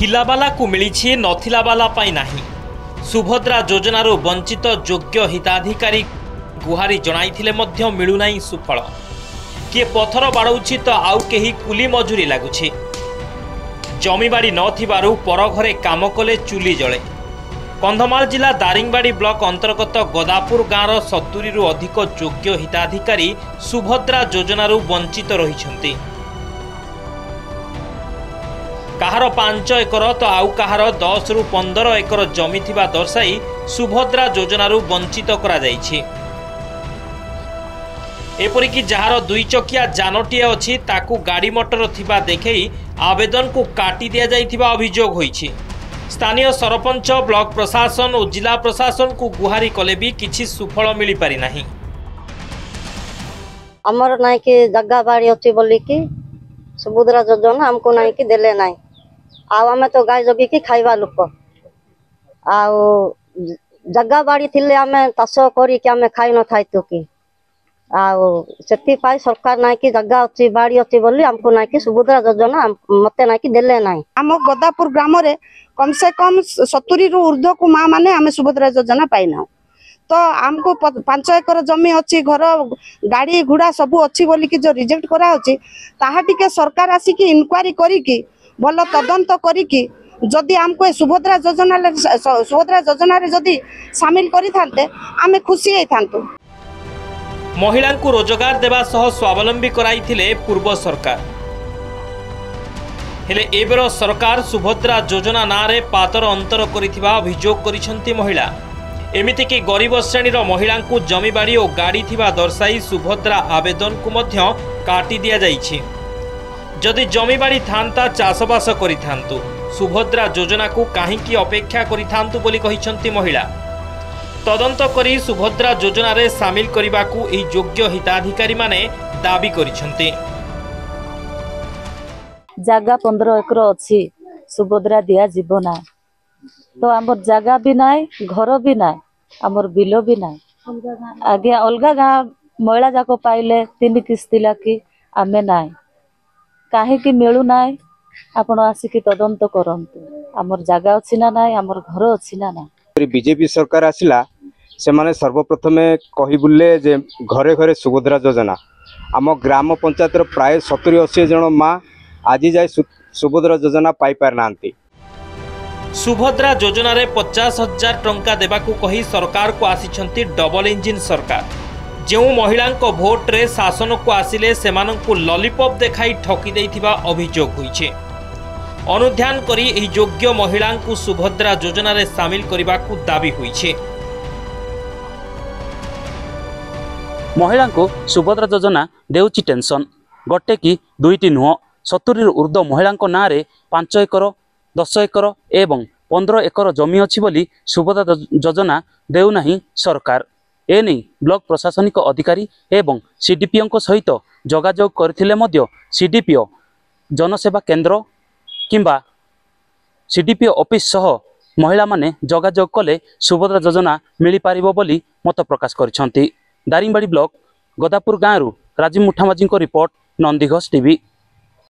थिलाबाला को मिली नथिलाबाला पाई नाही। सुभद्रा योजनार वंचित योग्य हिताधिकारी गुहारी जणाइथिले मध्य मिलुनाई सुफल। किए पथर बाड़ौछि तो आउ केही कुली मजूरी लागुछि। जमीबाड़ी नथिबारु पर घरे काम कले चुली जले। कंधमाल जिला दारिंगबाड़ी ब्लॉक अंतर्गत गदापुर गाँवर 70 रु अधिक योग्य हिताधिकारी सुभद्रा योजनार वंचित रहिछन्ति। कहार 5 एकर तो आउ कहार 10 रु 15 एकर जमी थिबा दर्शाई सुभद्रा योजनार वंचित करा जाइछि। एपरिकी जहार 2 चकिया जानटीए अछि ताकू गाड़ी मोटर थिबा देखै आवेदन को काटी दिया जाइथिबा अभियोग होइछि। स्थानीय सरपंच ब्लॉक प्रशासन और जिला प्रशासन को गुहारी कले भी किछि सुफल मिली पारि नाही। हमर नाइ के जगह बाड़ी अछि बोली कि सुभद्रा योजना हमको नाइ कि देले नाइ। आ हमें तो गाय जगी कि खाइबा लोक आ जगह बाड़ी थिले हमें चाष करी कि हमें खाइ न थाइतो कि आ सरकार ना कि जगह अच्छी बाड़ी अच्छी बोली हमको ना कि सुभद्रा योजना मते ना कि देले ना। आम गदापुर ग्राम रे कम से कम 70 रु ऊर्ध्व को माँ माने आम सुभद्रा योजना पाइना। तो आमको 5 एकर जमी अच्छी घर गाड़ी घोड़ा सबू अच्छी बोली कि जो रिजेक्ट करा होची ताहा टिके सरकार आसिक इनक्वारी करिकी भल तदंत करिकी जदि आमको सुभद्रा योजना रे जदि शामिल करि थांते आमे खुशी हे थांतु। महिला को रोजगार देवा सह स्वावलंबी कराइथिले पूर्व सरकार। हेले एबेर सरकार सुभद्रा योजना नारे पातर अंतर करिथिबा अभियोग करिसंती महिला। एमिति कि गरीब श्रेणीर महिला को जमीबाड़ी और गाड़ी थिबा दर्शाई सुभद्रा आवेदन को मध्य काटी दिया जाइछि। जदि जमीबाड़ी थांता चाषबास करिथांतु सुभद्रा योजना को काहींकी अपेक्षा करिथांतु बोली कहिसंती महिला। तदंत करी सुभद्रा योजना रे शामिल करने को एही योग्य हिताधिकारी माने दाबी करिसंती। जगह 15 एकर अच्छी सुभद्रा दिया जीवना तो आमर जगह भी नाय घर भी नाय आमर बिल भी नाय। आगे अलगा गाँ महिला जाक पाइले 3 किस्ती लाखी आमे नाय काहे कि मिलू नाय। आपण आसिक तदंत करंतु आमर जगह अच्छी ना नाय आमर घर अच्छी ना नाय। बीजेपी सरकार आसिला से माने सर्वप्रथमे कही बुले जे घरे घरे सुभद्रा योजना आम ग्राम पंचायत प्राय 70-80 जन माँ आज जाए सुभद्रा योजना पाई पार नांती। सुभद्रा योजना रे 50,000 टंका देबाकू कही सरकार को आसिछंती डबल इंजिन सरकार। जो महिला भोट रे शासन को आसिले सेमानंकु लॉलीपॉप देखाई ठकी देइथिबा अभियोग होइछे। अनुध्यान करी एही योग्य महिला को सुभद्रा योजना रे शामिल करबाकू दाबी होइछे। महिला को सुभद्रा योजना देउची टेंशन गोटे कि दुईटी नुह 70 रु ऊर्ध्व महिला ना रे 5 एकर 10 एकर एवं 15 एकर जमी अच्छी बोली सुभद्रा योजना देउ नाही सरकार। एने ब्लॉक प्रशासनिक अधिकारी एवं सीडीपीओ सहित जोगाजोग करथिले मध्य सीडीपीओ जनसेवा केंद्र किंबा सीडीपीओ ऑफिस सह महिला माने जोगाजोग कले सुभद्रा योजना मिली पारिबो बोली मत प्रकाश करिसंती। दारिंगबाड़ी ब्लॉक गदापुर गाँव राजीव मुठामाजी रिपोर्ट नंदीघोष टीवी।